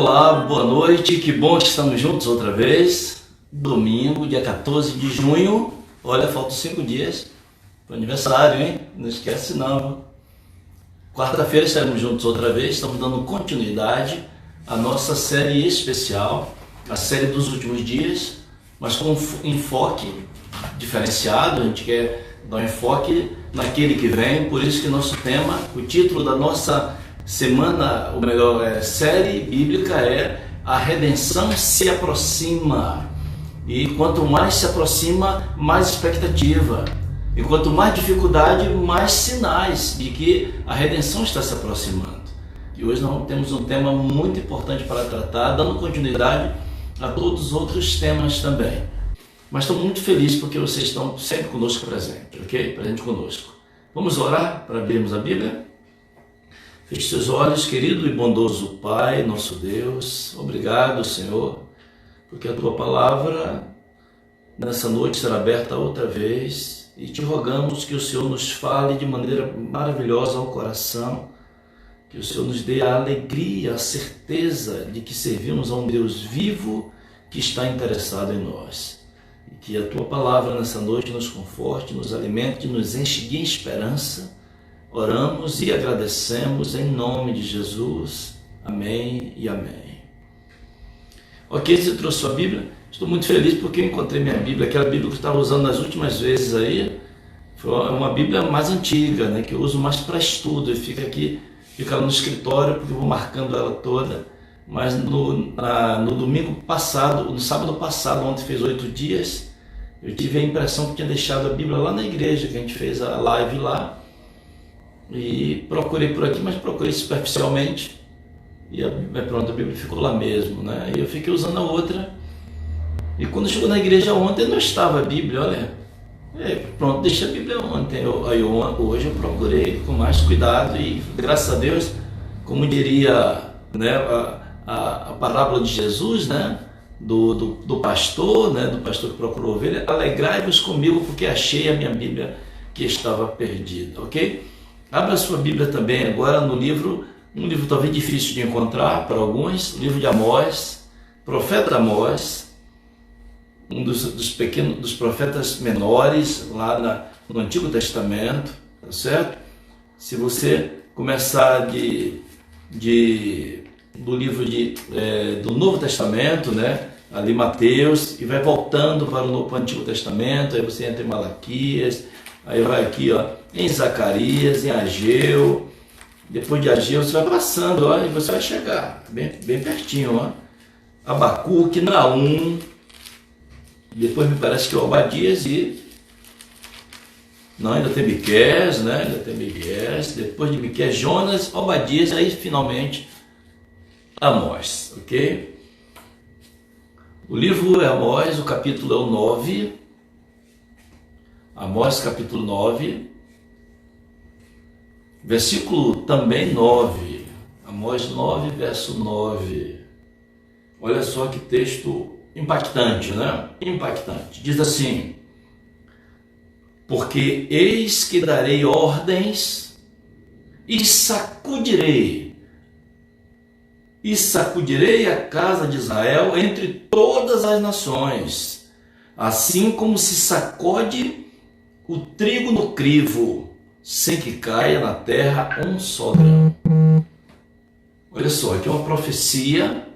Olá, boa noite, que bom que estamos juntos outra vez. Domingo, dia 14 de junho, olha, faltam 5 dias para o aniversário, hein? Não esquece não. Quarta-feira estaremos juntos outra vez, estamos dando continuidade à nossa série especial, a série dos últimos dias, mas com enfoque diferenciado. A gente quer dar um enfoque naquele que vem, por isso que nosso tema, o título da nossa semana, ou melhor, série bíblica é A Redenção se aproxima. E quanto mais se aproxima, mais expectativa. E quanto mais dificuldade, mais sinais de que a redenção está se aproximando. E hoje nós temos um tema muito importante para tratar, dando continuidade a todos os outros temas também. Mas estou muito feliz porque vocês estão sempre conosco presente, ok? Presente conosco. Vamos orar para abrirmos a Bíblia? Feche seus olhos, querido e bondoso Pai, nosso Deus. Obrigado, Senhor, porque a Tua palavra nessa noite será aberta outra vez e te rogamos que o Senhor nos fale de maneira maravilhosa ao coração, que o Senhor nos dê a alegria, a certeza de que servimos a um Deus vivo que está interessado em nós. E que a Tua palavra nessa noite nos conforte, nos alimente, nos enche de esperança. Oramos e agradecemos em nome de Jesus. Amém e amém. Ok, você trouxe sua Bíblia? Estou muito feliz porque eu encontrei minha Bíblia, aquela Bíblia que eu estava usando nas últimas vezes aí. Foi uma Bíblia mais antiga, né, que eu uso mais para estudo, e fica lá no escritório porque eu vou marcando ela toda. Mas no domingo passado, no sábado passado, ontem fez 8 dias, eu tive a impressão que tinha deixado a Bíblia lá na igreja, que a gente fez a live lá. E procurei por aqui, mas procurei superficialmente e pronto, a Bíblia ficou lá mesmo, né? E eu fiquei usando a outra, e quando chegou na igreja ontem não estava a Bíblia, olha, pronto, deixei a Bíblia ontem. Hoje eu procurei com mais cuidado e graças a Deus, como diria, né, a parábola de Jesus, né, do pastor, né, do pastor que procurou ovelha: alegrai-vos comigo porque achei a minha Bíblia que estava perdida, ok? Abra sua Bíblia também agora no livro, um livro talvez difícil de encontrar para alguns, o livro de Amós, profeta Amós, um dos profetas menores lá no Antigo Testamento, tá certo? Se você começar do livro do Novo Testamento, né, ali Mateus, e vai voltando para o Antigo Testamento, aí você entra em Malaquias, aí vai aqui, ó, em Zacarias, em Ageu. Depois de Ageu você vai passando, ó, e você vai chegar bem pertinho, ó. Abacuque, Naum, depois me parece que é Obadias ainda tem Miqueias, né? Ainda tem Miqueias, depois de Miqueias, Jonas, Obadias, aí finalmente Amós, ok? O livro é Amós, o capítulo é o 9. Amós capítulo 9, versículo também 9, Amós 9, verso 9. Olha só que texto impactante, né? Impactante. Diz assim: porque eis que darei ordens e sacudirei a casa de Israel entre todas as nações, assim como se sacode o trigo no crivo, sem que caia na terra um só grão. Olha só, aqui é uma profecia.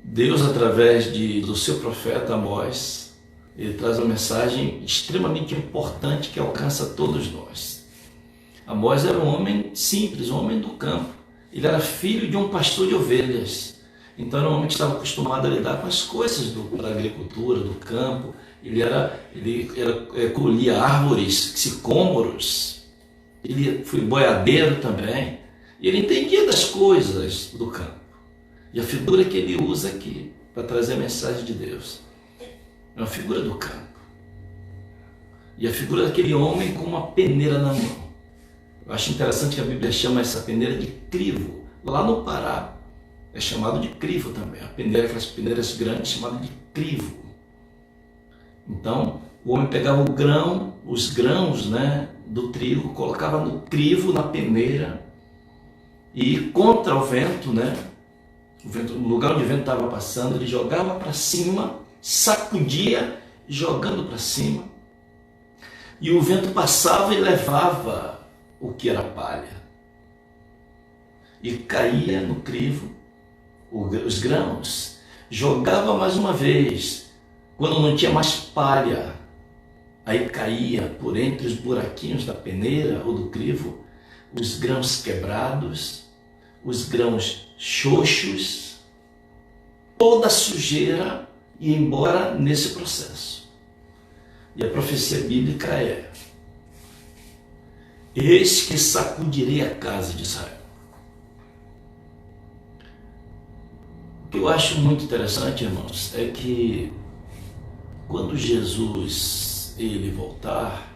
Deus, através do seu profeta Amós, ele traz uma mensagem extremamente importante que alcança todos nós. Amós era um homem simples, um homem do campo. Ele era filho de um pastor de ovelhas. Então era um homem que estava acostumado a lidar com as coisas da agricultura, do campo. Ele colhia árvores, sicômoros. Ele foi boiadeiro também. E ele entendia das coisas do campo. E a figura que ele usa aqui para trazer a mensagem de Deus é uma figura do campo. E a figura daquele homem com uma peneira na mão. Eu acho interessante que a Bíblia chama essa peneira de crivo. Lá no Pará é chamado de crivo também. A peneira, aquelas peneiras grandes, chamada de crivo. Então, o homem pegava os grãos, né, do trigo, colocava no crivo, na peneira, e contra o vento, né, no lugar onde o vento estava passando, ele jogava para cima, sacudia, jogando para cima, e o vento passava e levava o que era palha, e caía no crivo os grãos, jogava mais uma vez, quando não tinha mais palha, aí caía por entre os buraquinhos da peneira ou do crivo os grãos quebrados, os grãos xoxos, toda a sujeira ia embora nesse processo. E a profecia bíblica é: eis que sacudirei a casa de Israel. O que eu acho muito interessante, irmãos, é que quando Jesus ele voltar,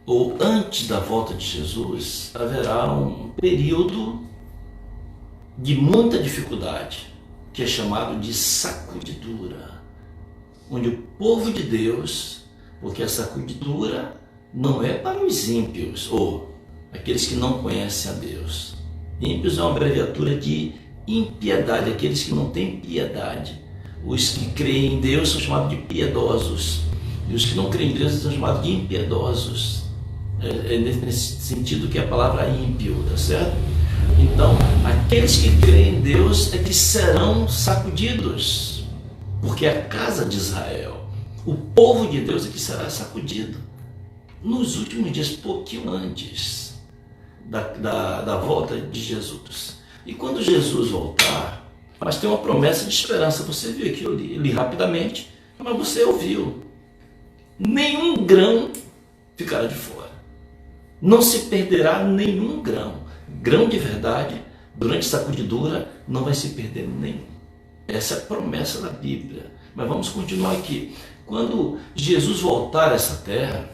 ou antes da volta de Jesus, haverá um período de muita dificuldade, que é chamado de sacudidura, onde o povo de Deus, porque a sacudidura não é para os ímpios, ou aqueles que não conhecem a Deus. Ímpios é uma abreviatura de impiedade, aqueles que não têm piedade. Os que creem em Deus são chamados de piedosos, e os que não creem em Deus são chamados de impiedosos. É nesse sentido que é a palavra ímpio, tá certo? Então, aqueles que creem em Deus é que serão sacudidos, porque a casa de Israel, o povo de Deus é que será sacudido nos últimos dias, pouquinho antes da volta de Jesus. E quando Jesus voltar, mas tem uma promessa de esperança. Você viu aqui, eu li rapidamente, mas você ouviu. Nenhum grão ficará de fora. Não se perderá nenhum grão. Grão de verdade, durante sacudidura, não vai se perder nenhum. Essa é a promessa da Bíblia. Mas vamos continuar aqui. Quando Jesus voltar a essa terra,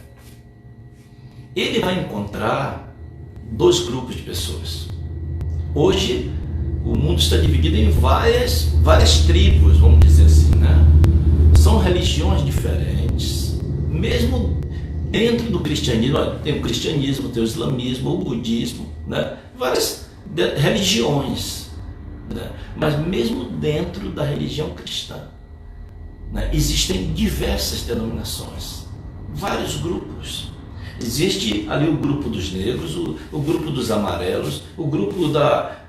ele vai encontrar dois grupos de pessoas. Hoje, o mundo está dividido em várias tribos, vamos dizer assim, né? São religiões diferentes. Mesmo dentro do cristianismo, tem o cristianismo, tem o islamismo, o budismo, né? Várias religiões, né? Mas mesmo dentro da religião cristã, né, existem diversas denominações, vários grupos. Existe ali o grupo dos negros, o grupo dos amarelos, o grupo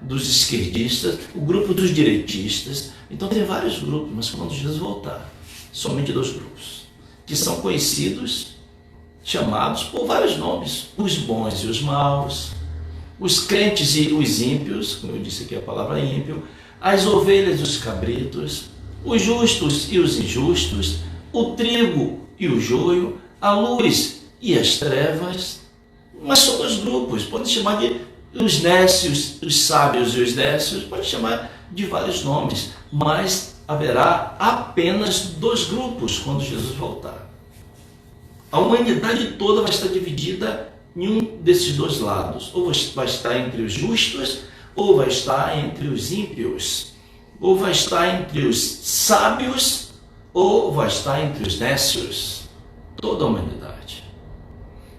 dos esquerdistas, o grupo dos direitistas. Então tem vários grupos, mas quando Jesus voltar, somente dois grupos, que são conhecidos, chamados por vários nomes: os bons e os maus, os crentes e os ímpios, como eu disse aqui a palavra ímpio, as ovelhas e os cabritos, os justos e os injustos, o trigo e o joio, a luz e as trevas. Mas são dois grupos, pode chamar de os nécios, os sábios e os nécios, pode chamar de vários nomes, mas haverá apenas dois grupos quando Jesus voltar. A humanidade toda vai estar dividida em um desses dois lados, ou vai estar entre os justos, ou vai estar entre os ímpios, ou vai estar entre os sábios, ou vai estar entre os nécios. Toda a humanidade.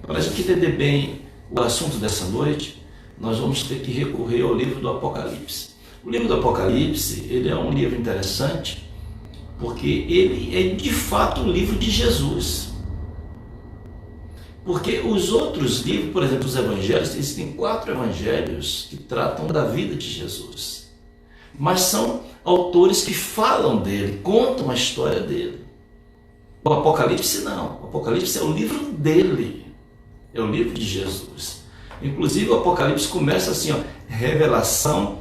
Para a gente entender bem o assunto dessa noite, nós vamos ter que recorrer ao livro do Apocalipse. O livro do Apocalipse, ele é um livro interessante, porque ele é de fato um livro de Jesus. Porque os outros livros, por exemplo, os evangelhos, existem 4 evangelhos que tratam da vida de Jesus. Mas são autores que falam dele, contam a história dele. O Apocalipse não. O Apocalipse é o livro dele. É o livro de Jesus. Inclusive o Apocalipse começa assim, ó, revelação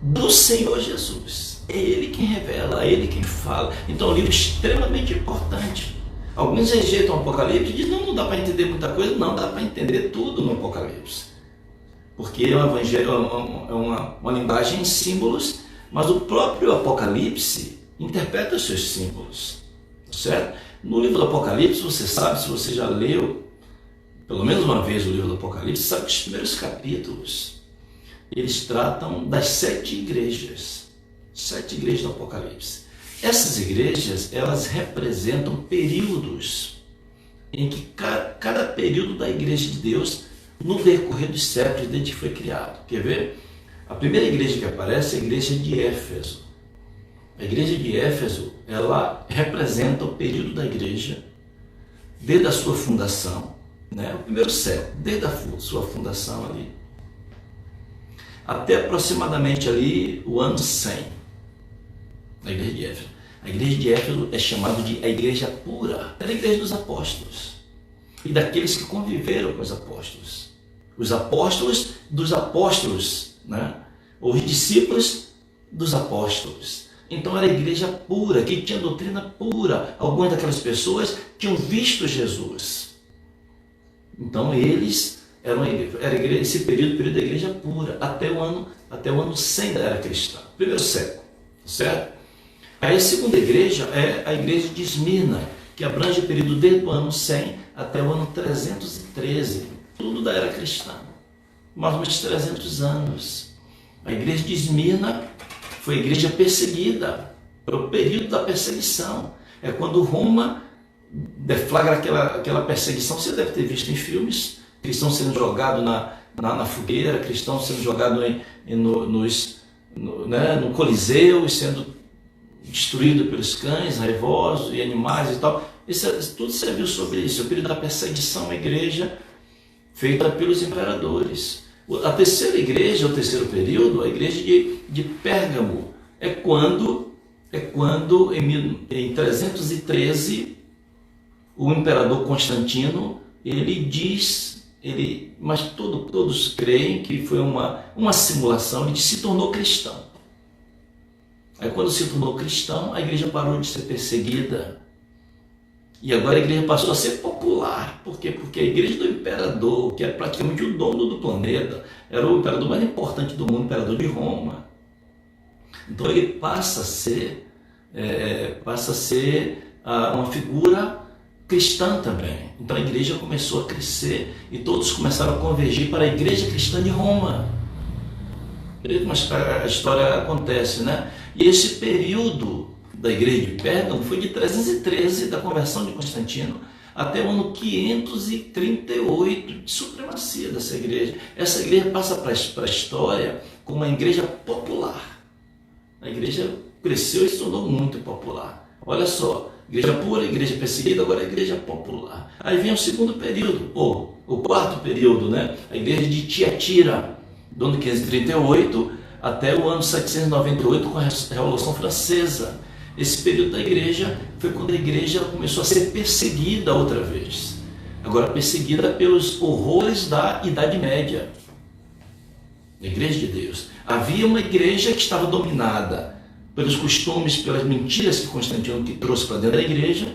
do Senhor Jesus. É Ele quem revela, é Ele quem fala. Então é um livro extremamente importante. Alguns rejeitam o Apocalipse e dizem, não dá para entender muita coisa. Não, dá para entender tudo no Apocalipse. Porque é um evangelho, é uma linguagem em símbolos, mas o próprio Apocalipse interpreta os seus símbolos. Certo? No livro do Apocalipse, você sabe, se você já leu pelo menos uma vez o livro do Apocalipse, sabe que os primeiros capítulos eles tratam das 7 igrejas. 7 igrejas do Apocalipse. Essas igrejas, elas representam períodos em que cada período da igreja de Deus, no decorrer dos séculos desde que foi criado. Quer ver? A primeira igreja que aparece é a igreja de Éfeso. A igreja de Éfeso, ela representa o período da igreja desde a sua fundação, né? O primeiro século, desde a sua fundação ali, até aproximadamente ali o ano 100, a igreja de Éfeso. A igreja de Éfeso é chamada de a igreja pura, era a igreja dos apóstolos e daqueles que conviveram com os apóstolos. Os apóstolos dos apóstolos, né? Os discípulos dos apóstolos. Então era a igreja pura, que tinha doutrina pura. Algumas daquelas pessoas tinham visto Jesus. Então eles eram esse período da igreja pura, até o ano 100 da era cristã, primeiro século, certo? Aí a segunda igreja é a igreja de Esmirna, que abrange o período desde o ano 100 até o ano 313, tudo da era cristã, mais ou menos 300 anos. A igreja de Esmirna foi a igreja perseguida, foi o período da perseguição. É quando Roma deflagra aquela perseguição. Você deve ter visto em filmes, cristãos sendo jogados na fogueira, cristãos sendo jogados no Coliseu e sendo destruídos pelos cães raivosos e animais e tal. Tudo serviu sobre isso, o período da perseguição à igreja feita pelos imperadores. A terceira igreja, o terceiro período, a igreja de Pérgamo, é quando em 313 o imperador Constantino mas todos creem que foi uma simulação, ele se tornou cristão. Aí quando se tornou cristão, a igreja parou de ser perseguida. E agora a igreja passou a ser popular. Por quê? Porque a igreja do imperador, que era praticamente o dono do planeta, era o imperador mais importante do mundo, o imperador de Roma. Então ele passa a ser uma figura cristã também. Então a igreja começou a crescer e todos começaram a convergir para a igreja cristã de Roma. Mas a história acontece, né? E esse período da igreja de Pérgamo foi de 313, da conversão de Constantino, até o ano 538 de supremacia dessa igreja. Essa igreja passa para a história como uma igreja popular. A igreja cresceu e se tornou muito popular. Olha só, igreja pura, igreja perseguida, agora a igreja popular. Aí vem o segundo período, ou o quarto período, né? A igreja de Tiatira, do ano 538 até o ano 798, com a Revolução Francesa. Esse período da igreja foi quando a igreja começou a ser perseguida outra vez. Agora perseguida pelos horrores da Idade Média. A igreja de Deus. Havia uma igreja que estava dominada pelos costumes, pelas mentiras que Constantino trouxe para dentro da igreja.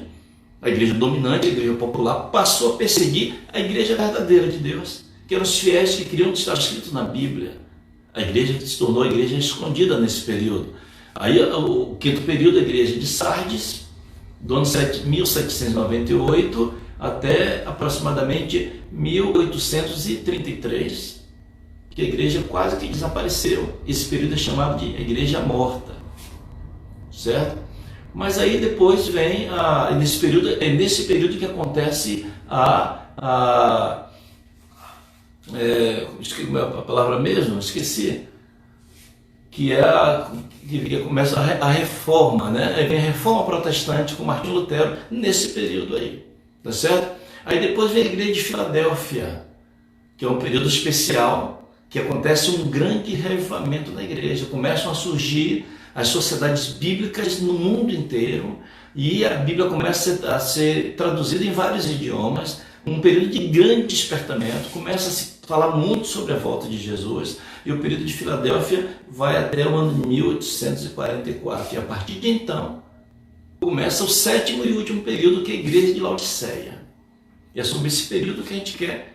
A igreja dominante, a igreja popular, passou a perseguir a igreja verdadeira de Deus, que eram os fiéis que queriam estar escritos na Bíblia. A igreja se tornou a igreja escondida nesse período. Aí o quinto período, a igreja de Sardes, do ano 1798 até aproximadamente 1833, que a igreja quase que desapareceu. Esse período é chamado de igreja morta, certo? Mas aí depois vem, nesse período que acontece esqueci a palavra mesmo, esqueci, que começa a reforma, né? Aí vem a reforma protestante com Martinho Lutero nesse período aí, tá certo? Aí depois vem a igreja de Filadélfia, que é um período especial, que acontece um grande revivamento da igreja, começam a surgir as sociedades bíblicas no mundo inteiro, e a Bíblia começa a ser traduzida em vários idiomas, um período de grande despertamento, começa a se falar muito sobre a volta de Jesus, e o período de Filadélfia vai até o ano de 1844, e a partir de então começa o sétimo e último período, que é a igreja de Laodiceia. E é sobre esse período que a gente quer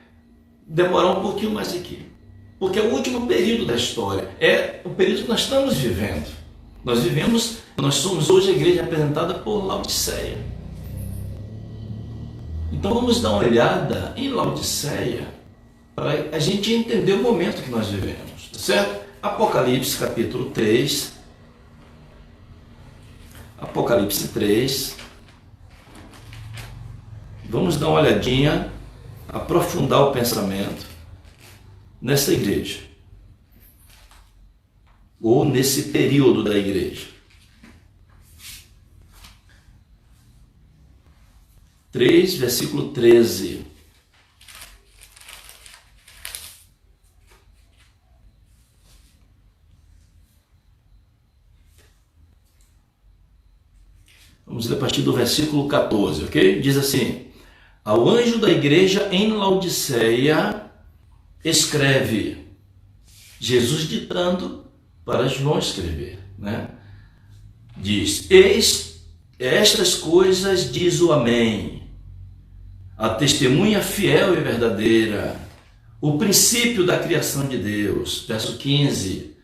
demorar um pouquinho mais aqui, porque é o último período da história, é o período que nós estamos vivendo. Nós somos hoje a igreja representada por Laodiceia. Então vamos dar uma olhada em Laodiceia para a gente entender o momento que nós vivemos, tá certo? Apocalipse capítulo 3. Apocalipse 3. Vamos dar uma olhadinha, aprofundar o pensamento nessa igreja. ou nesse período da igreja. 3, versículo 13. Vamos ler a partir do versículo 14, ok? Diz assim: ao anjo da igreja em Laodiceia, escreve. Jesus ditando para João escrever, né? Diz: eis estas coisas diz o Amém, a testemunha fiel e verdadeira, o princípio da criação de Deus. Verso 15: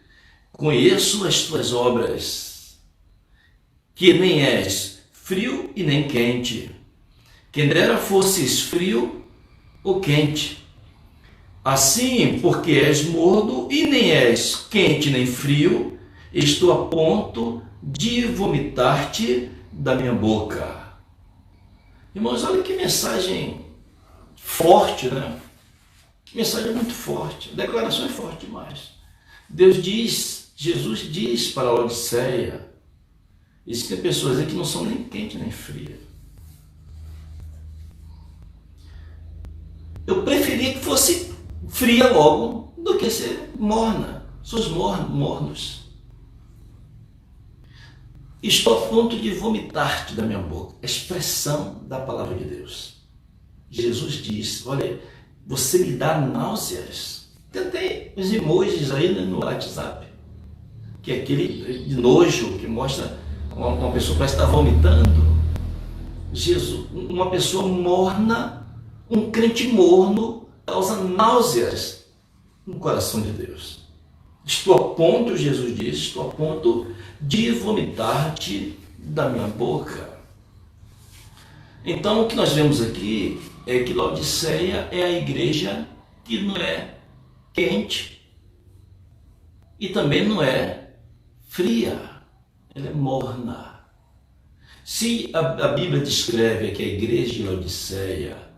conheço as tuas obras, que nem és frio e nem quente. Quem dera fosses frio ou quente. Assim, porque és morno e nem és quente nem frio, estou a ponto de vomitar-te da minha boca. Irmãos, olha que mensagem forte, né? Mensagem muito forte. A declaração é forte demais. Deus diz, Jesus diz para a Laodiceia, existem pessoas aí que não são nem quente nem fria. Eu preferia que fosse fria logo do que ser morna. Sois mornos. Estou a ponto de vomitar-te da minha boca. Expressão da palavra de Deus. Jesus diz: olha, você me dá náuseas. Tem os emojis aí no WhatsApp, que é aquele de nojo que mostra uma pessoa que parece estar vomitando. Jesus, uma pessoa morna, um crente morno, causa náuseas no coração de Deus. Estou a ponto, Jesus diz, estou a ponto de vomitar-te da minha boca. Então, o que nós vemos aqui é que Laodiceia é a igreja que não é quente e também não é fria, ela é morna. Se a Bíblia descreve que a igreja de Laodiceia,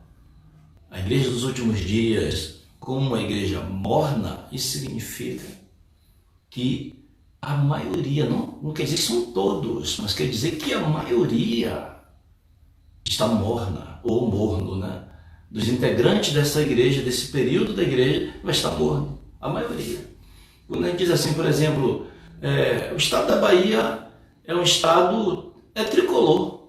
a igreja dos últimos dias, como uma igreja morna, isso significa que a maioria, não quer dizer que são todos, mas quer dizer que a maioria está morna ou morno, né? Dos integrantes dessa igreja, desse período da igreja, vai estar morno, a maioria. Quando a gente diz assim, por exemplo, o estado da Bahia é um estado tricolor.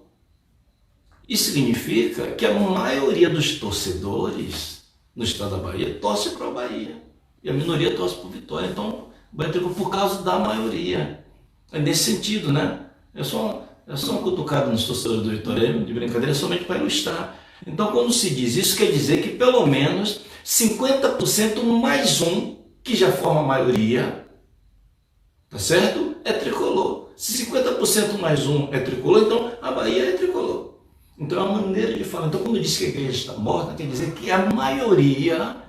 Isso significa que a maioria dos torcedores no estado da Bahia torce para a Bahia e a minoria torce para o Vitória. Então, vai ter por causa da maioria. É nesse sentido, né? É só um cutucado nos torcedores do Vitória, de brincadeira, somente para ilustrar. Então, quando se diz isso, quer dizer que pelo menos 50% mais um, que já forma a maioria, tá certo? É tricolor. Se 50% mais um é tricolor, então a Bahia é tricolor. Então é uma maneira de falar. Então, quando diz que a igreja está morta, quer dizer que a maioria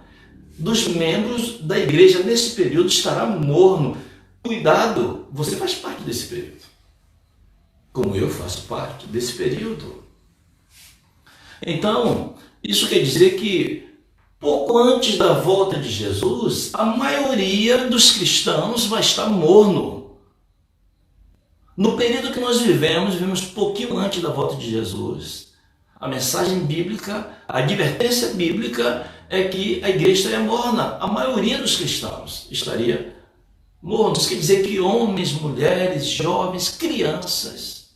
dos membros da igreja nesse período estará morno. Cuidado, você faz parte desse período, como eu faço parte desse período. Então, isso quer dizer que pouco antes da volta de Jesus, a maioria dos cristãos vai estar morno. No período que nós vivemos pouquinho antes da volta de Jesus. A mensagem bíblica, a advertência bíblica é que a igreja estaria morna. A maioria dos cristãos estaria morno. Isso quer dizer que homens, mulheres, jovens, crianças,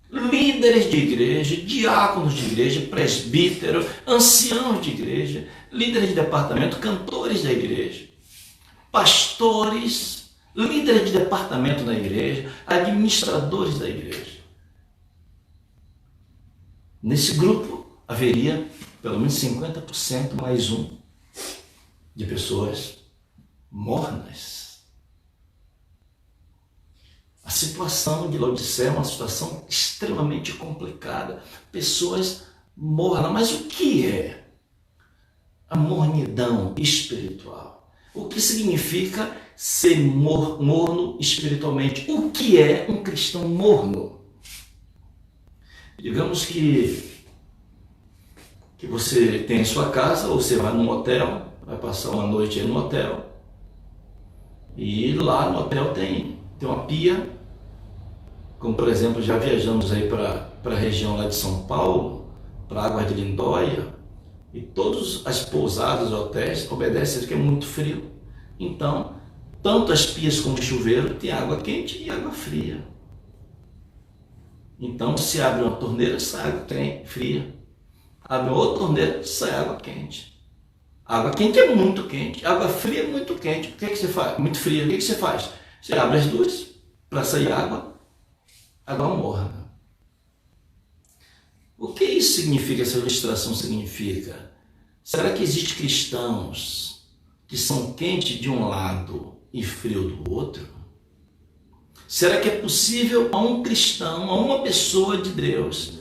líderes de igreja, diáconos de igreja, presbítero, anciãos de igreja, líderes de departamento, cantores da igreja, pastores, líderes de departamento da igreja, administradores da igreja. Nesse grupo haveria pelo menos 50% mais um de pessoas mornas. A situação de Laodiceia é uma situação extremamente complicada. Pessoas mornas. Mas o que é a mornidão espiritual? O que significa ser morno espiritualmente? O que é um cristão morno? Digamos que você tem sua casa, ou você vai num hotel, vai passar uma noite aí no hotel, E lá no hotel tem uma pia, como por exemplo, já viajamos aí para a região lá de São Paulo, para Águas de Lindóia, e todas as pousadas, hotéis, obedecem que é muito frio. Então, tanto as pias como o chuveiro tem água quente e água fria. Então, se abre uma torneira, sai água fria. Abre outra torneira, sai água quente. Água quente é muito quente, água fria é muito quente. O que você faz? Muito fria. O que você faz? Você abre as duas para sair água morna. O que isso significa, essa ilustração significa? Será que existem cristãos que são quentes de um lado e frio do outro? Será que é possível a um cristão, a uma pessoa de Deus,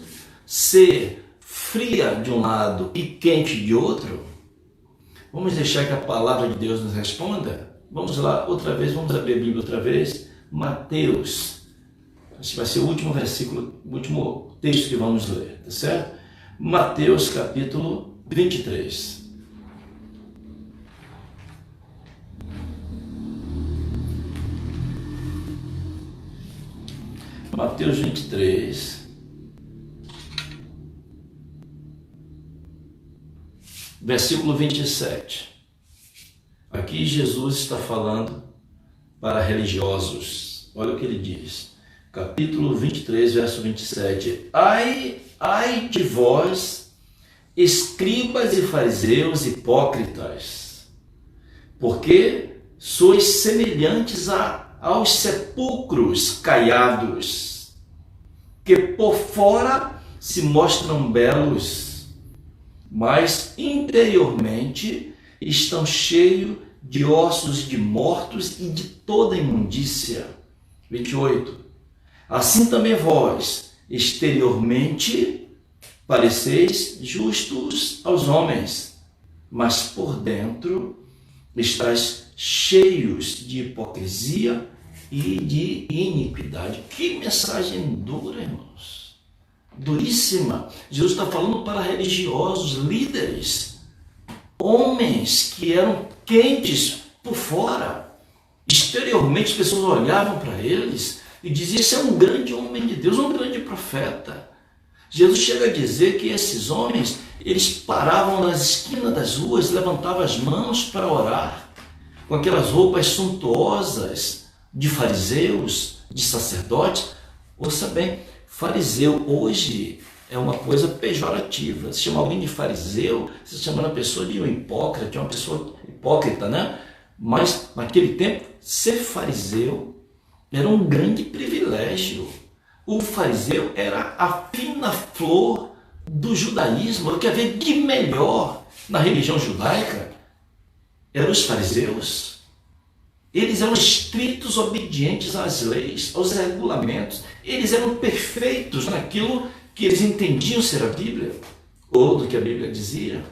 ser fria de um lado e quente de outro? Vamos deixar que a palavra de Deus nos responda? Vamos lá, outra vez, vamos abrir a Bíblia outra vez. Mateus, esse vai ser o último versículo, o último texto que vamos ler, tá certo? Mateus capítulo 23. Mateus 23, versículo 27. Aqui Jesus está falando para religiosos. Olha o que ele diz. Capítulo 23, verso 27. Ai de vós, escribas e fariseus hipócritas, porque sois semelhantes aos sepulcros caiados, que por fora se mostram belos, mas interiormente estão cheios de ossos de mortos e de toda imundícia. 28. Assim também vós, exteriormente, pareceis justos aos homens, mas por dentro estáis cheios de hipocrisia e de iniquidade. Que mensagem dura, irmãos. Duríssima. Jesus está falando para religiosos, líderes, homens que eram quentes por fora. Exteriormente as pessoas olhavam para eles e diziam: esse é um grande homem de Deus, um grande profeta. Jesus chega a dizer que esses homens, eles paravam nas esquinas das ruas, levantavam as mãos para orar, com aquelas roupas suntuosas de fariseus, de sacerdotes. Ouça bem, fariseu hoje é uma coisa pejorativa. Se chama alguém de fariseu, se chama uma pessoa de um hipócrita, de uma pessoa hipócrita, né? Mas naquele tempo, ser fariseu era um grande privilégio. O fariseu era a fina flor do judaísmo. O que havia de melhor na religião judaica eram os fariseus. Eles eram estritos, obedientes às leis, aos regulamentos. Eles eram perfeitos naquilo que eles entendiam ser a Bíblia, ou do que a Bíblia dizia.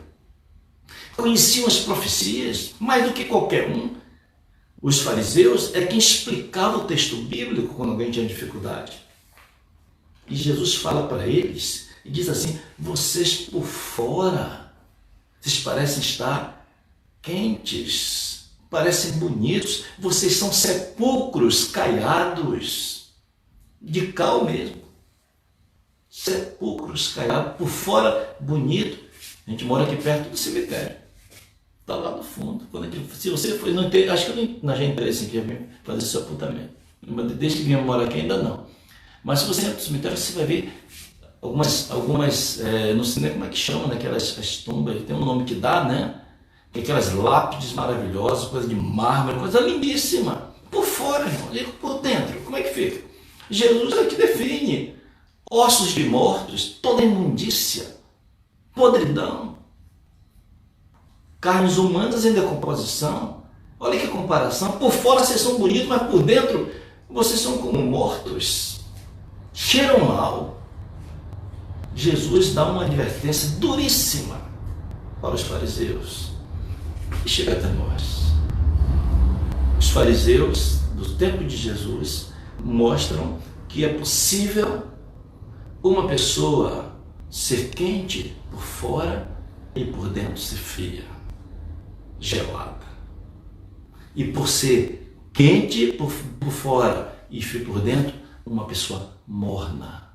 Conheciam as profecias mais do que qualquer um. Os fariseus é quem explicava o texto bíblico quando alguém tinha dificuldade. E Jesus fala para eles e diz assim: vocês por fora, vocês parecem estar quentes, parecem bonitos, vocês são sepulcros caiados, de cal mesmo. Sepulcros caiados, por fora bonito. A gente mora aqui perto do cemitério. Está lá no fundo. Se você for, não tem, acho que eu não já entrei assim aqui fazer sepultamento. Desde que vim morar aqui ainda não. Mas se você entra no cemitério, você vai ver algumas no cinema, como é que chama, né? As tumbas, tem um nome que dá, né? Aquelas lápides maravilhosas, coisa de mármore, coisa lindíssima. Por fora, irmão, e por dentro, como é que fica? Jesus é que define ossos de mortos, toda imundícia, podridão, carnes humanas em decomposição. Olha que comparação. Por fora vocês são bonitos, mas por dentro vocês são como mortos, cheiram mal. Jesus dá uma advertência duríssima para os fariseus e chega até nós. Os fariseus do tempo de Jesus mostram que é possível uma pessoa ser quente por fora e por dentro ser fria, gelada. E por ser quente por fora e frio por dentro, uma pessoa morna.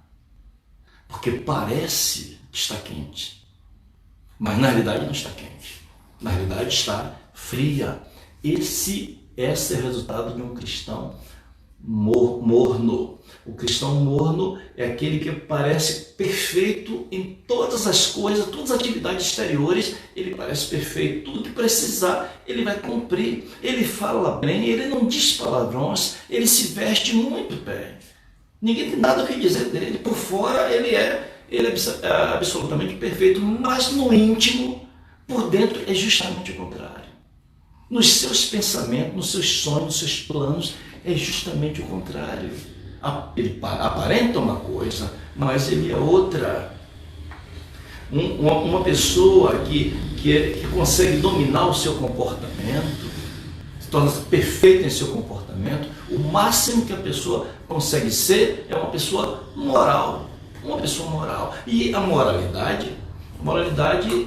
Porque parece que está quente, mas na realidade não está quente. Na realidade está fria. Esse é o resultado de um cristão morno. O cristão morno é aquele que parece perfeito em todas as coisas, todas as atividades exteriores, ele parece perfeito, tudo que precisar ele vai cumprir, ele fala bem, ele não diz palavrões, ele se veste muito bem, ninguém tem nada o que dizer dele, por fora ele é absolutamente perfeito, mas no íntimo, por dentro é justamente o contrário. Nos seus pensamentos, nos seus sonhos, nos seus planos, é justamente o contrário. Ele aparenta uma coisa, mas ele é outra. Uma pessoa que consegue dominar o seu comportamento, se torna perfeita em seu comportamento, o máximo que a pessoa consegue ser é uma pessoa moral. Uma pessoa moral. E a moralidade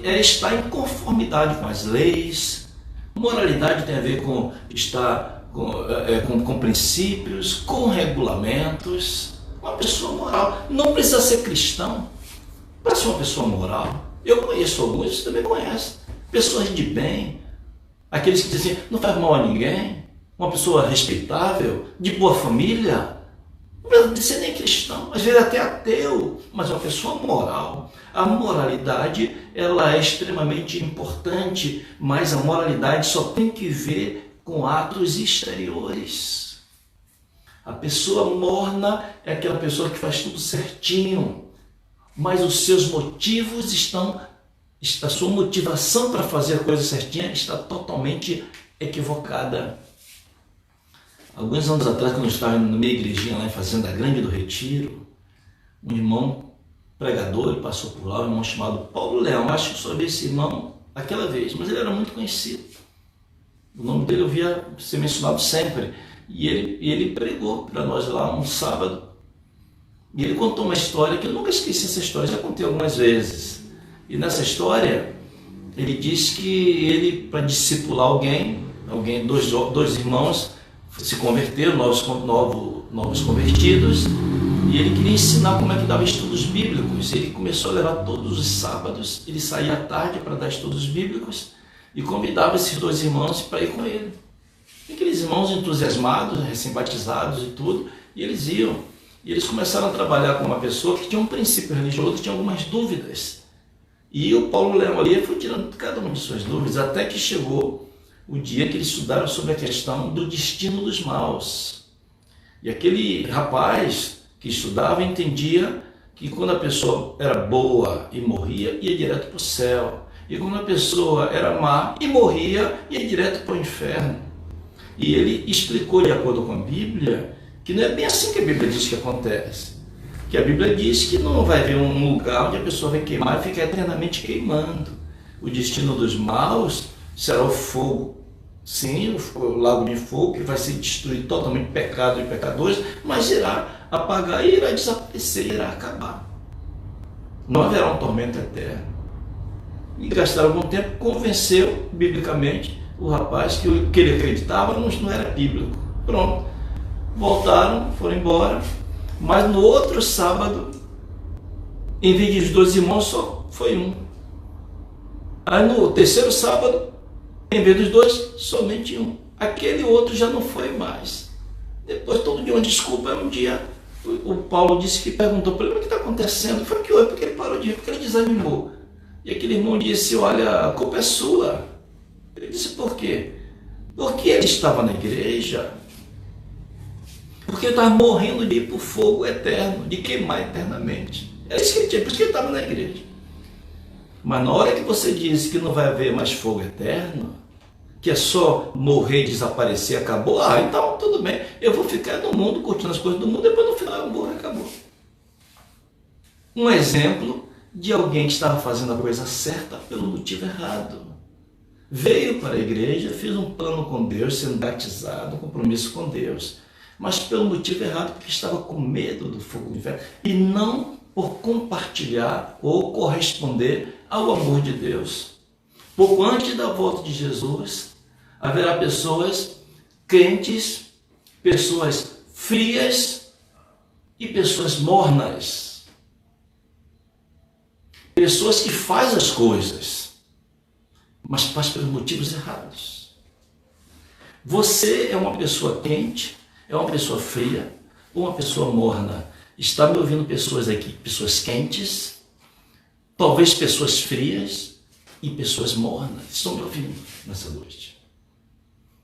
é estar em conformidade com as leis. Moralidade tem a ver com estar com princípios, com regulamentos. Uma pessoa moral. Não precisa ser cristão para ser uma pessoa moral. Eu conheço alguns, você também conhece. Pessoas de bem, aqueles que dizem, não faz mal a ninguém, uma pessoa respeitável, de boa família. Não precisa ser nem cristão, às vezes até ateu, mas uma pessoa moral. A moralidade, ela é extremamente importante, mas a moralidade só tem que ver com atos exteriores. A pessoa morna é aquela pessoa que faz tudo certinho, mas os seus motivos a sua motivação para fazer a coisa certinha está totalmente equivocada. Alguns anos atrás, quando eu estava na minha igrejinha lá em Fazenda Grande do Retiro, um irmão pregador, ele passou por lá, um irmão chamado Paulo Leão. Acho que só vi esse irmão aquela vez, mas ele era muito conhecido. O nome dele eu via ser mencionado sempre. E ele pregou para nós lá um sábado. E ele contou uma história que eu nunca esqueci essa história, já contei algumas vezes. E nessa história, ele diz que ele, para discipular alguém, dois irmãos se converteram, novos convertidos, e ele queria ensinar como é que dava estudos bíblicos. Ele começou a levar todos os sábados, ele saía à tarde para dar estudos bíblicos e convidava esses dois irmãos para ir com ele. E aqueles irmãos entusiasmados, recém-batizados e tudo, e eles iam. E eles começaram a trabalhar com uma pessoa que tinha um princípio religioso, tinha algumas dúvidas. E o Paulo Leão ali foi tirando cada uma de suas dúvidas, até que chegou o dia que eles estudaram sobre a questão do destino dos maus. E aquele rapaz que estudava entendia que quando a pessoa era boa e morria, ia direto para o céu. E quando a pessoa era má e morria, ia direto para o inferno. E ele explicou, de acordo com a Bíblia, que não é bem assim que a Bíblia diz que acontece. Que a Bíblia diz que não vai haver um lugar onde a pessoa vai queimar e ficar eternamente queimando. O destino dos maus será o fogo, sim, o lago de fogo, que vai ser destruir totalmente pecado e pecadores, mas irá apagar e irá desaparecer, irá acabar. Não haverá um tormento eterno. E gastaram algum tempo, convenceu biblicamente o rapaz que o que ele acreditava não era bíblico. Pronto. Voltaram, foram embora, mas no outro sábado, em vez de os dois irmãos, só foi um. Aí no terceiro sábado, em vez dos dois, somente um. Aquele outro já não foi mais. Depois, todo dia uma desculpa. Um dia, o Paulo disse que perguntou para ele: o que está acontecendo? Foi que houve, porque ele parou de ir, porque ele desanimou. E aquele irmão disse: olha, a culpa é sua. Ele disse: por quê? Porque ele estava na igreja, porque ele estava morrendo de ir para o fogo eterno, de queimar eternamente. É isso que ele tinha, por isso que ele estava na igreja. Mas na hora que você diz que não vai haver mais fogo eterno, que é só morrer e desaparecer, acabou, então tudo bem, eu vou ficar no mundo, curtindo as coisas do mundo, depois no final eu morro e acabou. Um exemplo de alguém que estava fazendo a coisa certa pelo motivo errado. Veio para a igreja, fez um plano com Deus, sendo batizado, um compromisso com Deus, mas pelo motivo errado, porque estava com medo do fogo do inferno, e não por compartilhar ou corresponder ao amor de Deus. Pouco antes da volta de Jesus, haverá pessoas crentes, pessoas frias e pessoas mornas. Pessoas que fazem as coisas, mas faz pelos motivos errados. Você é uma pessoa quente, é uma pessoa fria ou uma pessoa morna? Está me ouvindo pessoas aqui, pessoas quentes, talvez pessoas frias e pessoas mornas. Estão me ouvindo nessa noite?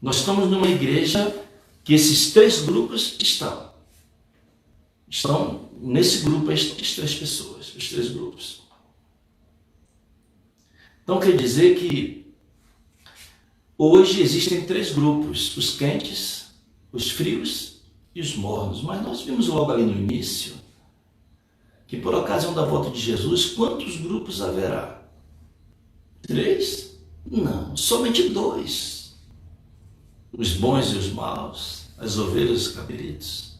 Nós estamos numa igreja que esses três grupos estão. Estão nesse grupo as três pessoas, os três grupos. Então quer dizer que hoje existem três grupos, os quentes, os frios e os mornos. Mas nós vimos logo ali no início que por ocasião da volta de Jesus, quantos grupos haverá? 3? Não, somente 2. Os bons e os maus, as ovelhas e os cabritos.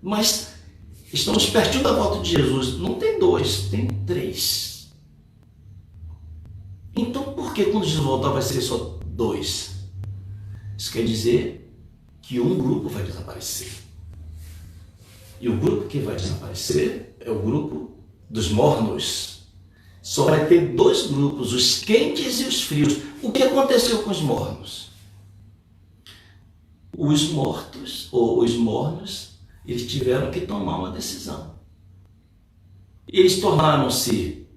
Mas estamos pertinho da volta de Jesus, não tem 2, tem 3. Então por que quando Jesus voltar vai ser só 2? Isso quer dizer que um grupo vai desaparecer. E o grupo que vai desaparecer é o grupo dos mornos. Só vai ter 2 grupos, os quentes e os frios. O que aconteceu com os mornos? Os mortos, ou os mornos, eles tiveram que tomar uma decisão. Eles tornaram-se,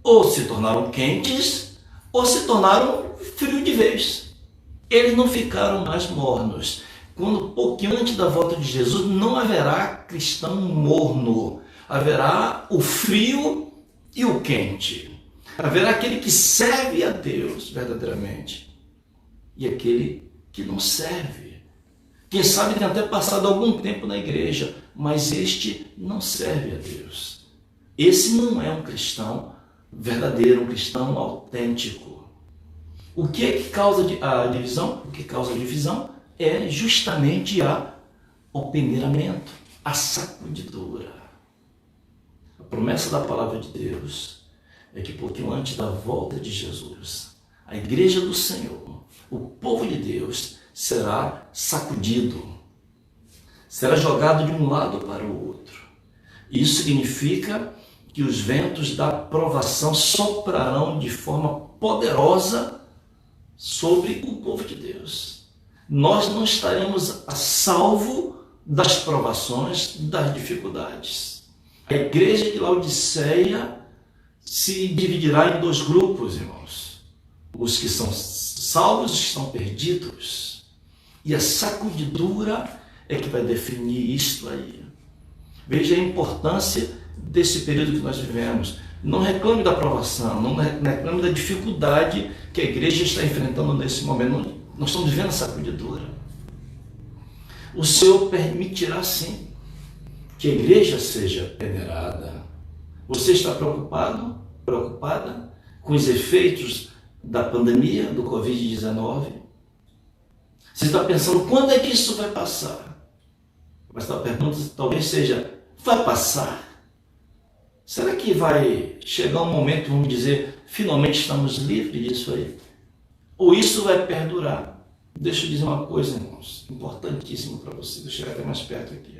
ou se tornaram quentes, ou se tornaram frios de vez. Eles não ficaram mais mornos. Quando, pouquinho antes da volta de Jesus, não haverá cristão morno. Haverá o frio e o quente. Haverá aquele que serve a Deus verdadeiramente e aquele que não serve. Quem sabe tem até passado algum tempo na igreja, mas este não serve a Deus. Esse não é um cristão verdadeiro, um cristão autêntico. O que é que causa a divisão? O que causa a divisão é justamente o peneiramento, a sacudidura. A promessa da palavra de Deus é que pouquinho antes da volta de Jesus, a igreja do Senhor, o povo de Deus, será sacudido, será jogado de um lado para o outro. Isso significa que os ventos da provação soprarão de forma poderosa sobre o povo de Deus. Nós não estaremos a salvo das provações, das dificuldades. A igreja de Laodiceia se dividirá em 2 grupos, irmãos. Os que são salvos e os que estão perdidos. E a sacudidura é que vai definir isto aí. Veja a importância desse período que nós vivemos. Não reclame da provação, não reclame da dificuldade que a igreja está enfrentando nesse momento. Nós estamos vivendo a sacudidura. O Senhor permitirá sim que a igreja seja peneirada. Você está preocupada com os efeitos da pandemia, do Covid-19? Você está pensando, quando é que isso vai passar? Mas a pergunta talvez seja, vai passar? Será que vai chegar um momento, vamos dizer, finalmente estamos livres disso aí? Ou isso vai perdurar? Deixa eu dizer uma coisa, irmãos, importantíssimo para você, deixa eu chegar até mais perto aqui.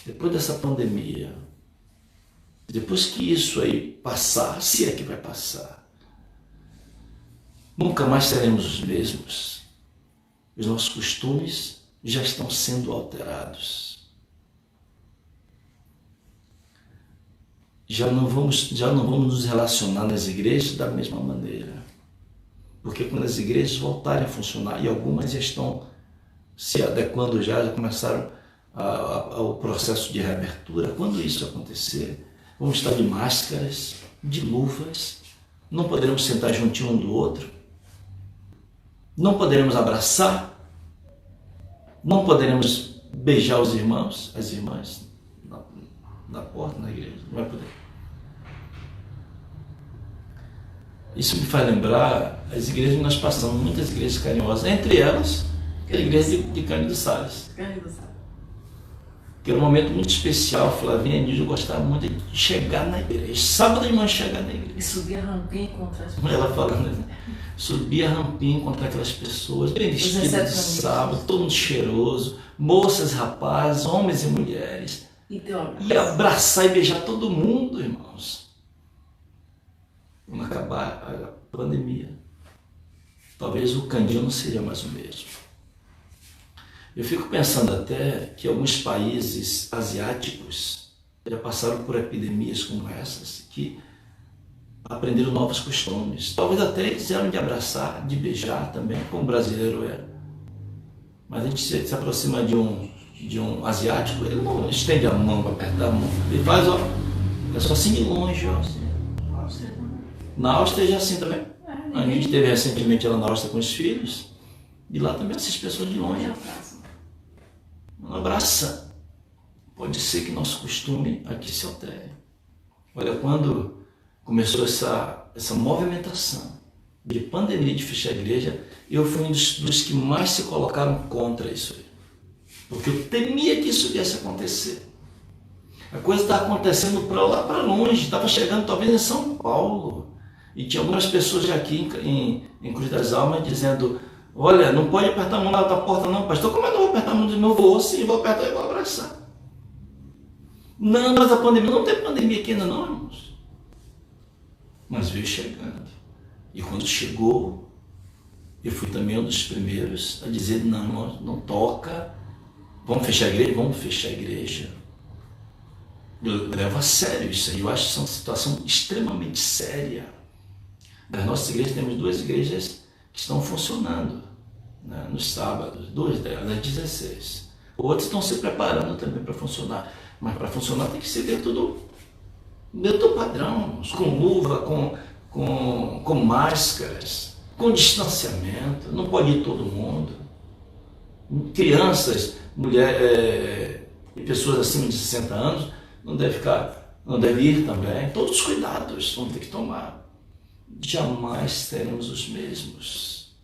Depois dessa pandemia, depois que isso aí passar, se é que vai passar, nunca mais seremos os mesmos. Os nossos costumes já estão sendo alterados. Já não vamos nos relacionar nas igrejas da mesma maneira. Porque quando as igrejas voltarem a funcionar, e algumas já estão se adequando, já começaram ao processo de reabertura, quando isso acontecer, vamos estar de máscaras, de luvas, não poderemos sentar juntinho um do outro, não poderemos abraçar, não poderemos beijar os irmãos, as irmãs, na porta, na igreja, não vai poder. Isso me faz lembrar as igrejas que nós passamos, muitas igrejas carinhosas, entre elas, a igreja de Cândido Sales. que era um momento muito especial. Flavinha e Nídia gostavam muito de chegar na igreja. Sábado de manhã chegar na igreja. E subir a rampinha e encontrar as pessoas. Ela falando assim, subir a rampinha, encontrar aquelas pessoas, bem vestidas de sábado, todo mundo cheiroso, moças, rapazes, homens e mulheres. E abraçar e beijar todo mundo, irmãos. Quando acabar a pandemia, talvez o cantinho não seria mais o mesmo. Eu fico pensando até que alguns países asiáticos já passaram por epidemias como essas, que aprenderam novos costumes. Talvez até quiseram de abraçar, de beijar também, como o brasileiro é. Mas a gente se aproxima de um asiático, ele não estende a mão para apertar a mão. Ele faz, ó, é só assim de longe, ó. Na Áustria já assim também. A gente esteve recentemente lá na Áustria com os filhos, e lá também essas pessoas de longe. Não abraça. Pode ser que nosso costume aqui se altere. Olha, quando começou essa movimentação de pandemia, de fechar a igreja, eu fui um dos que mais se colocaram contra isso aí. Porque eu temia que isso viesse a acontecer. A coisa estava acontecendo para lá, para longe, estava chegando talvez em São Paulo. E tinha algumas pessoas já aqui em Cruz das Almas dizendo, olha, não pode apertar a mão na porta não, pastor. Como é que eu vou apertar a mão de novo? Vou sim, vou apertar e vou abraçar. Não, mas a pandemia, não tem pandemia aqui ainda não, irmãos. Mas veio chegando. E quando chegou, eu fui também um dos primeiros a dizer, não, irmãos, não toca. Vamos fechar a igreja? Vamos fechar a igreja. Eu levo a sério isso aí. Eu acho que é uma situação extremamente séria. Das nossas igrejas, temos 2 igrejas que estão funcionando, né, nos sábados, 2 delas, às 16. Outras estão se preparando também para funcionar. Mas para funcionar tem que ser dentro do padrão, com luva, com máscaras, com distanciamento. Não pode ir todo mundo. Crianças, mulheres e pessoas acima de 60 anos não deve ir também. Todos os cuidados vão ter que tomar. Jamais seremos os mesmos.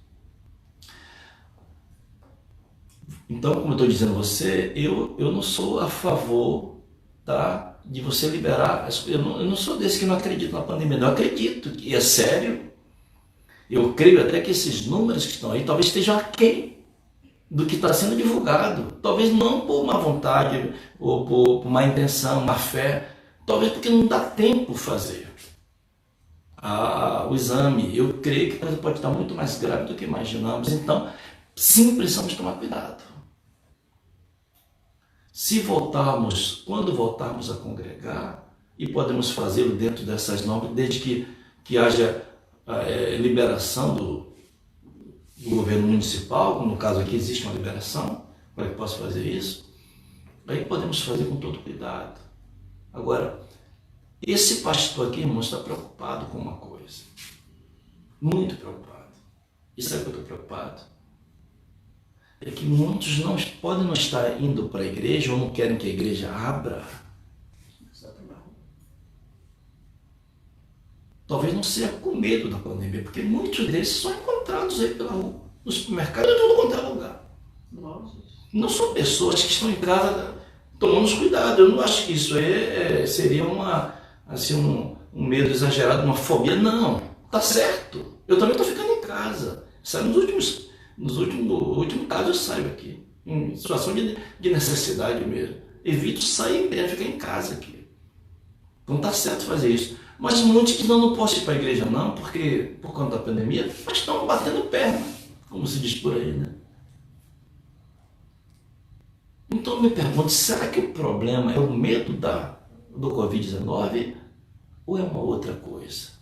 Então, como eu estou dizendo a você, eu não sou a favor, tá, de você liberar. Eu não sou desse que não acredita na pandemia. Eu acredito que é sério. Eu creio até que esses números que estão aí talvez estejam aquém do que está sendo divulgado. Talvez não por má vontade ou por má intenção, má fé. Talvez porque não dá tempo fazer o exame. Eu creio que a coisa pode estar muito mais grave do que imaginamos. Então, sim, precisamos tomar cuidado. Quando voltarmos a congregar, e podemos fazê-lo dentro dessas normas, desde que haja liberação do governo municipal, no caso aqui existe uma liberação para que possa fazer isso, aí podemos fazer com todo cuidado. Agora, esse pastor aqui, irmão, está preocupado com uma coisa, muito preocupado. E sabe que eu estou preocupado? É que muitos podem não estar indo para a igreja ou não querem que a igreja abra. Talvez não seja com medo da pandemia, porque muitos desses são encontrados aí pela rua, no supermercado, em todo quanto é lugar. Não são pessoas que estão em casa tomando os cuidados. Eu não acho que isso seria um medo exagerado, uma fobia. Não, tá certo. Eu também estou ficando em casa. Sabe, nos últimos casos eu saio aqui, em situação de necessidade mesmo. Evito sair mesmo, ficar em casa aqui. Então tá certo fazer isso. Mas muitos que não posso ir para a igreja não, porque por conta da pandemia, mas estão batendo perna, como se diz por aí, né? Então eu me pergunto, será que o problema é o medo do Covid-19 ou é uma outra coisa?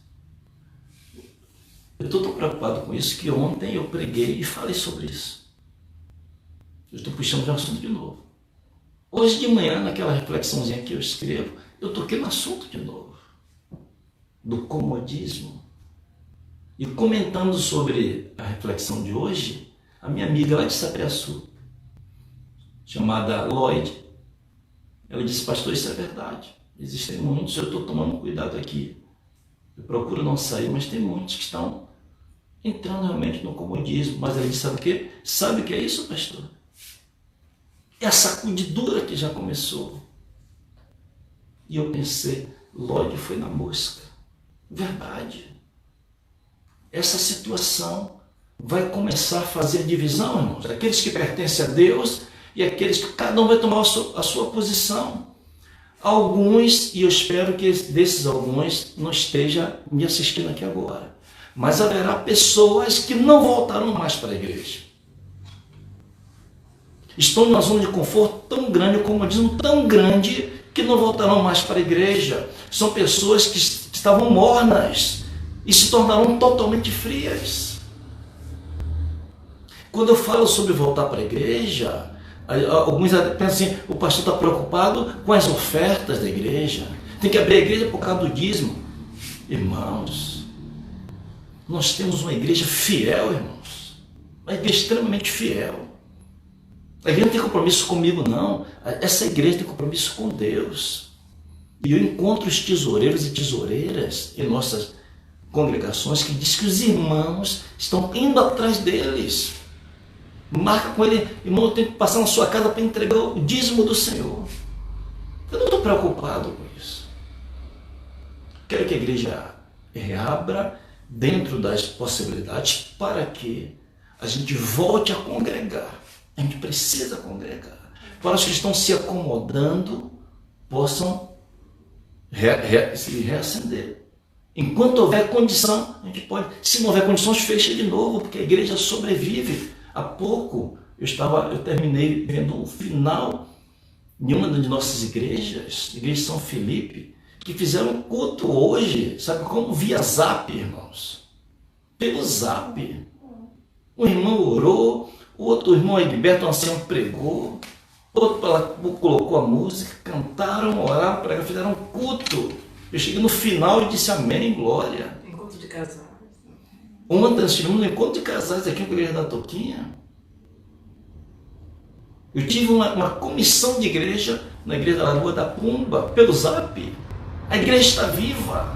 Eu estou tão preocupado com isso que ontem eu preguei e falei sobre isso. Eu estou puxando de um assunto de novo. Hoje de manhã, naquela reflexãozinha que eu escrevo, eu toquei no assunto de novo, do comodismo. E comentando sobre a reflexão de hoje, a minha amiga lá de Sapiaçu, chamada Lloyd, ela disse, pastor, isso é verdade. Existem muitos, eu estou tomando cuidado aqui. Eu procuro não sair, mas tem muitos que estão entrando realmente no comodismo. Mas ela disse, sabe o quê? Sabe o que é isso, pastor? É a sacudidura que já começou. E eu pensei, Lorde foi na mosca. Verdade. Essa situação vai começar a fazer divisão, irmãos. Aqueles que pertencem a Deus e aqueles que cada um vai tomar a sua posição. Alguns, e eu espero que desses alguns não esteja me assistindo aqui agora, mas haverá pessoas que não voltarão mais para a igreja. Estão numa zona de conforto tão grande, comodismo tão grande, que não voltarão mais para a igreja. São pessoas que estavam mornas e se tornarão totalmente frias. Quando eu falo sobre voltar para a igreja, alguns pensam assim, o pastor está preocupado com as ofertas da igreja, tem que abrir a igreja por causa do dízimo. Irmãos, nós temos uma igreja fiel, irmãos, uma igreja extremamente fiel. A igreja não tem compromisso comigo, não. Essa igreja tem compromisso com Deus. E eu encontro os tesoureiros e tesoureiras em nossas congregações que diz que os irmãos estão indo atrás deles. Marca com ele, irmão, eu tenho que passar na sua casa para entregar o dízimo do Senhor. Eu não estou preocupado com isso. Quero que a igreja reabra dentro das possibilidades para que a gente volte a congregar. A gente precisa congregar. Para os que estão se acomodando, possam se reacender. Enquanto houver condição, a gente pode. Se não houver condições, fecha de novo, porque a igreja sobrevive. Há pouco eu terminei vendo o final de uma de nossas igrejas, a igreja de São Felipe, que fizeram um culto hoje, sabe como? Via Zap, irmãos. Pelo Zap. Um irmão orou, o outro irmão Egberto Ancião pregou, outro colocou a música, cantaram, oraram, pregaram, fizeram um culto. Eu cheguei no final e disse amém, glória. Encontro de casais. Ontem nós tivemos um encontro de casais aqui na igreja da Toquinha. Eu tive uma comissão de igreja na igreja da Lagoa da Pumba, pelo Zap. A igreja está viva.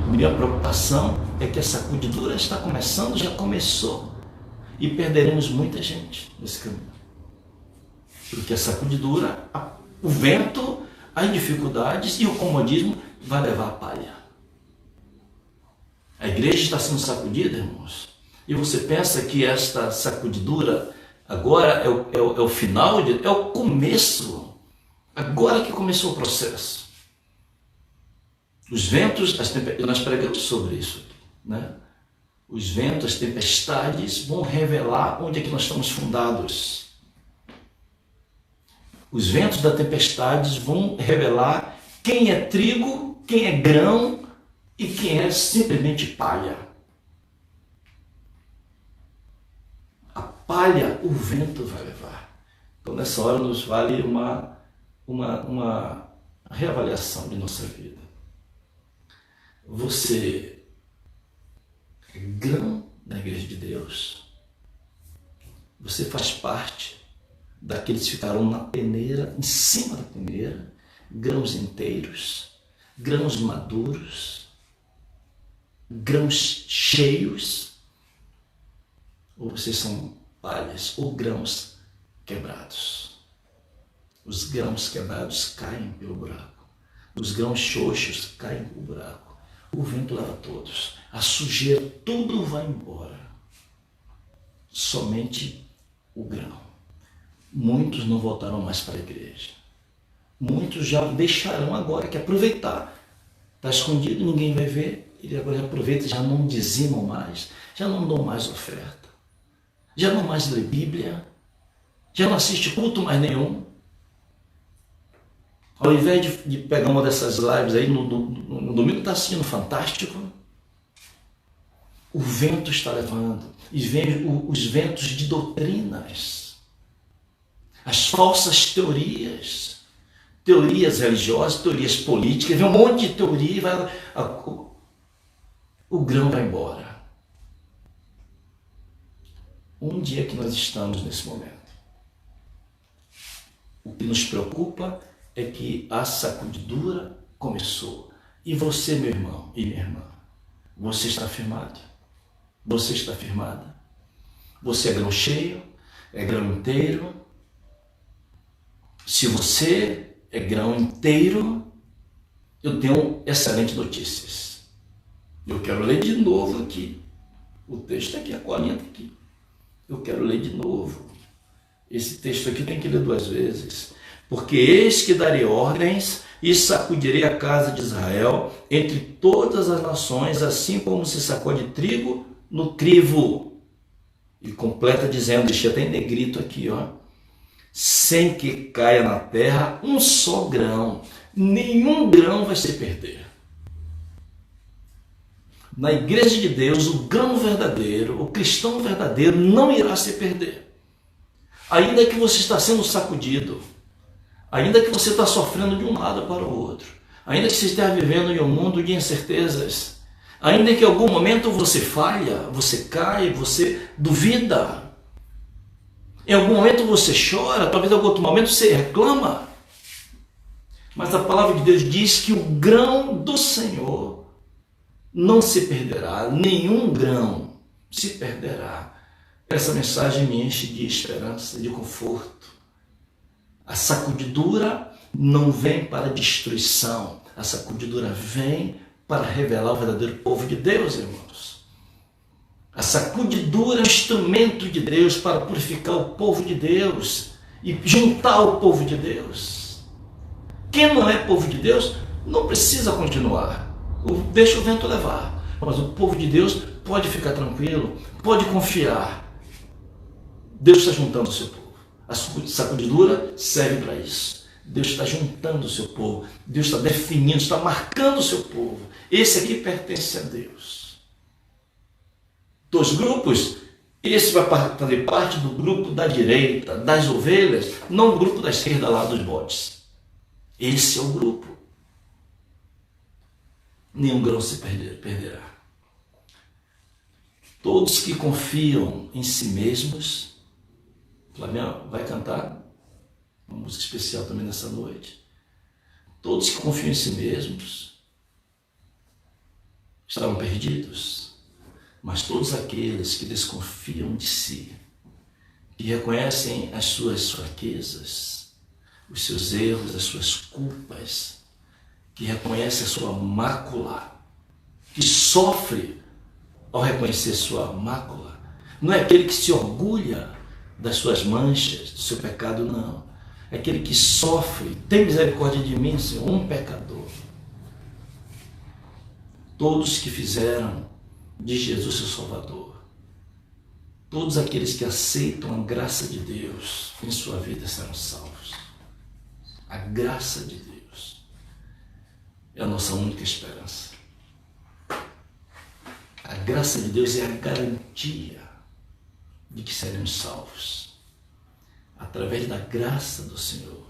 Minha preocupação é que a sacudidura está começando, já começou. E perderemos muita gente nesse caminho. Porque a sacudidura, o vento, as dificuldades e o comodismo vai levar a palha. A igreja está sendo sacudida, irmãos. E você pensa que esta sacudidura agora é o final, é o começo. Agora que começou o processo. Os ventos, nós pregamos sobre isso, né? Os ventos, as tempestades vão revelar onde é que nós estamos fundados. Os ventos da tempestade vão revelar quem é trigo, quem é grão e quem é simplesmente palha. A palha o vento vai levar. Então nessa hora nos vale uma reavaliação de nossa vida. Você é grão na igreja de Deus. Você faz parte daqueles que ficarão na peneira, em cima da peneira, grãos inteiros, grãos maduros, grãos cheios, ou vocês são palhas ou grãos quebrados. Os grãos quebrados caem pelo buraco, os grãos xoxos caem pelo buraco. O vento leva todos, a sujeira, tudo vai embora. Somente o grão. Muitos não voltarão mais para a igreja. Muitos já deixarão agora, que aproveitar. Está escondido, ninguém vai ver. Ele agora aproveita, já não dizimam mais, já não dão mais oferta, já não mais lê Bíblia, já não assiste culto mais nenhum. Ao invés de pegar uma dessas lives aí, no domingo está assistindo Fantástico, o vento está levando, e vem os ventos de doutrinas, as falsas teorias religiosas, teorias políticas, vem um monte de teoria e o grão vai embora. Onde é que nós estamos nesse momento? O que nos preocupa é que a sacudidura começou. E você, meu irmão e minha irmã, você está firmado? Você está firmada? Você é grão cheio? é grão inteiro. Se você é grão inteiro, eu tenho excelentes notícias. Eu quero ler de novo aqui. O texto aqui, a colinha está aqui. Eu quero ler de novo. Esse texto aqui tem que ler 2 vezes. Porque eis que darei ordens e sacudirei a casa de Israel entre todas as nações, assim como se sacode trigo no crivo. E completa dizendo, deixei até em negrito aqui, ó. Sem que caia na terra um só grão. Nenhum grão vai se perder. Na igreja de Deus, o grão verdadeiro, o cristão verdadeiro não irá se perder. Ainda que você está sendo sacudido, ainda que você está sofrendo de um lado para o outro, ainda que você esteja vivendo em um mundo de incertezas, ainda que em algum momento você falha, você cai, você duvida, em algum momento você chora, talvez em algum outro momento você reclama, mas a palavra de Deus diz que o grão do Senhor não se perderá, nenhum grão se perderá. Essa mensagem me enche de esperança, de conforto. A sacudidura não vem para destruição, a sacudidura vem para revelar o verdadeiro povo de Deus, irmãos. A sacudidura é um instrumento de Deus para purificar o povo de Deus e juntar o povo de Deus. Quem não é povo de Deus não precisa continuar. Deixa o vento levar. Mas o povo de Deus pode ficar tranquilo, pode confiar. Deus está juntando o seu povo. A sacudidura serve para isso. Deus está juntando o seu povo. Deus está definindo, está marcando o seu povo. Esse aqui pertence a Deus. 2 grupos. Esse vai fazer parte do grupo da direita, das ovelhas, não o grupo da esquerda lá dos bodes. Esse é o grupo. Nenhum grão se perderá. Todos que confiam em si mesmos, Flamengo vai cantar uma música especial também nessa noite. Todos que confiam em si mesmos estarão perdidos, mas todos aqueles que desconfiam de si, que reconhecem as suas fraquezas, os seus erros, as suas culpas, que reconhece a sua mácula, que sofre ao reconhecer sua mácula, não é aquele que se orgulha das suas manchas, do seu pecado, não. É aquele que sofre, tem misericórdia de mim, Senhor, um pecador. Todos que fizeram de Jesus seu Salvador, todos aqueles que aceitam a graça de Deus em sua vida serão salvos. A graça de Deus é a nossa única esperança. A graça de Deus é a garantia de que seremos salvos. Através da graça do Senhor,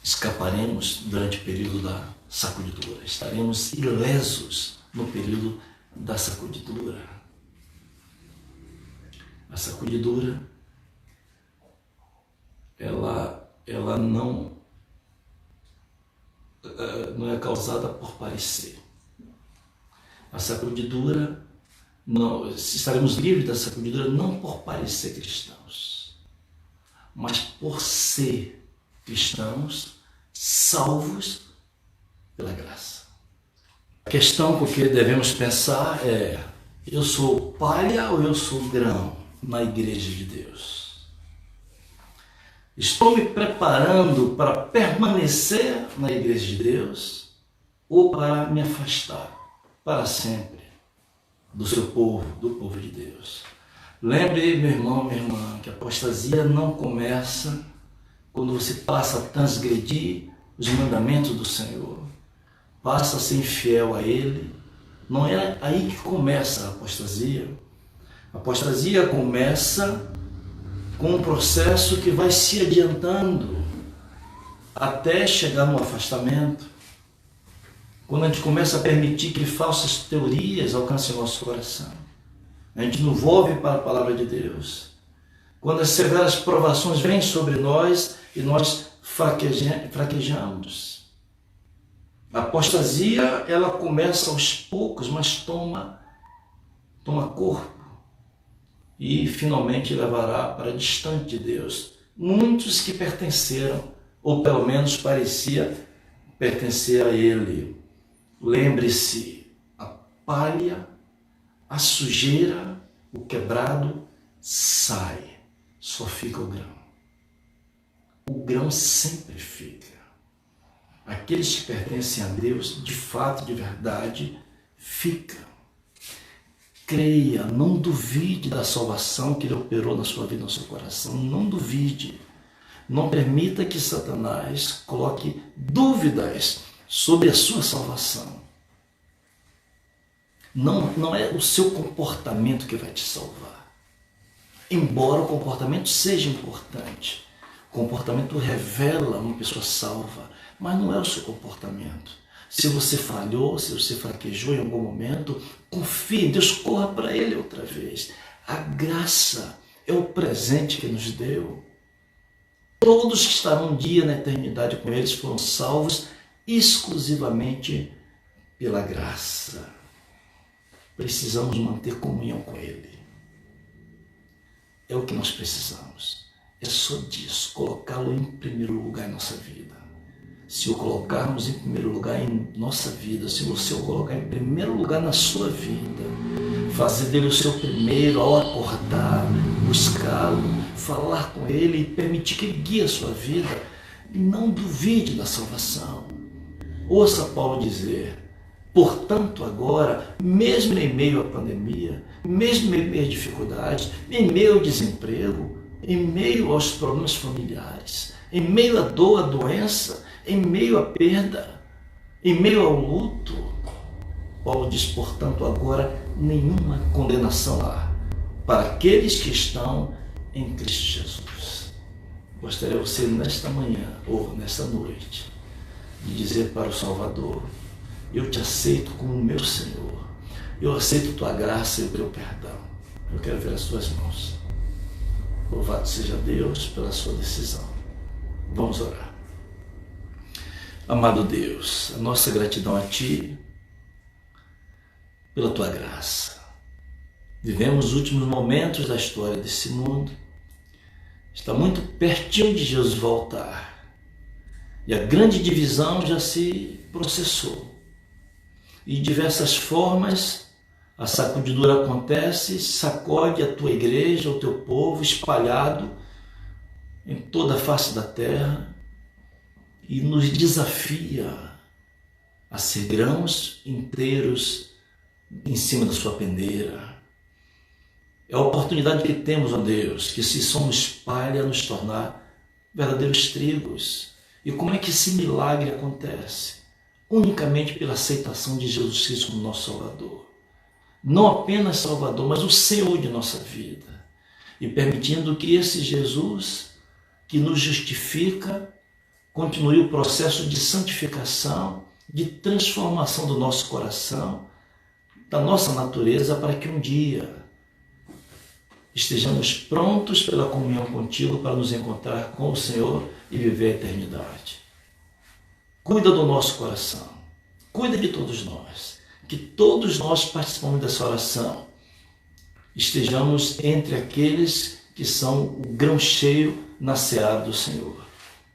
escaparemos durante o período da sacudidura. Estaremos ilesos no período da sacudidura. A sacudidura, ela não é causada por parecer. A sacudidura, estaremos livres da sacudidura não por parecer cristãos, mas por ser cristãos salvos pela graça. A questão com que devemos pensar é: eu sou palha ou eu sou grão na igreja de Deus? Estou me preparando para permanecer na igreja de Deus ou para me afastar para sempre do seu povo, do povo de Deus? Lembre, meu irmão, minha irmã, que a apostasia não começa quando você passa a transgredir os mandamentos do Senhor, passa a ser infiel a Ele. Não é aí que começa a apostasia. A apostasia começa com um processo que vai se adiantando até chegar no afastamento. Quando a gente começa a permitir que falsas teorias alcancem o nosso coração, a gente não volve para a palavra de Deus. Quando as severas provações vêm sobre nós e nós fraquejamos. A apostasia, ela começa aos poucos, mas toma corpo. e finalmente levará para distante de Deus muitos que pertenceram, ou pelo menos parecia pertencer a Ele. Lembre-se, a palha, a sujeira, o quebrado sai, só fica o grão. O grão sempre fica. Aqueles que pertencem a Deus, de fato, de verdade, ficam. Creia, não duvide da salvação que Ele operou na sua vida, no seu coração. Não duvide. Não permita que Satanás coloque dúvidas sobre a sua salvação. Não é o seu comportamento que vai te salvar. Embora o comportamento seja importante. O comportamento revela uma pessoa salva, mas não é o seu comportamento. Se você falhou, se você fraquejou em algum momento, confie em Deus, corra para Ele outra vez. A graça é o presente que nos deu. Todos que estarão um dia na eternidade com eles foram salvos exclusivamente pela graça. Precisamos manter comunhão com Ele. É o que nós precisamos. É só disso, colocá-lo em primeiro lugar em nossa vida. Se o colocarmos em primeiro lugar em nossa vida, se você o colocar em primeiro lugar na sua vida, fazer dele o seu primeiro ao acordar, buscá-lo, falar com ele e permitir que ele guie a sua vida, não duvide da salvação. Ouça Paulo dizer: portanto agora, mesmo em meio à pandemia, mesmo em meio à dificuldade, em meio ao desemprego, em meio aos problemas familiares, em meio à dor, à doença, em meio à perda, em meio ao luto, Paulo diz, portanto, agora nenhuma condenação há para aqueles que estão em Cristo Jesus. Gostaria você nesta manhã ou nesta noite de dizer para o Salvador: eu te aceito como meu Senhor, eu aceito tua graça e o teu perdão. Eu quero ver as tuas mãos. Louvado seja Deus pela sua decisão. Vamos orar. Amado Deus, a nossa gratidão a Ti pela Tua graça. Vivemos os últimos momentos da história desse mundo. Está muito pertinho de Jesus voltar. E a grande divisão já se processou. E de diversas formas a sacudidura acontece, sacode a Tua igreja, o Teu povo espalhado em toda a face da terra, e nos desafia a ser grãos inteiros em cima da sua pendeira. É a oportunidade que temos, ó Deus, que se somos palha, nos tornar verdadeiros trigos. E como é que esse milagre acontece? Unicamente pela aceitação de Jesus Cristo como nosso Salvador. Não apenas Salvador, mas o Senhor de nossa vida. E permitindo que esse Jesus, que nos justifica, continue o processo de santificação, de transformação do nosso coração, da nossa natureza, para que um dia estejamos prontos pela comunhão contigo para nos encontrar com o Senhor e viver a eternidade. Cuida do nosso coração, cuida de todos nós, que todos nós participamos dessa oração, estejamos entre aqueles que são o grão cheio na seara do Senhor.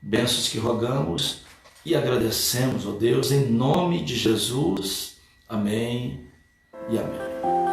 Bênçãos que rogamos e agradecemos, ó Deus, em nome de Jesus. Amém e amém.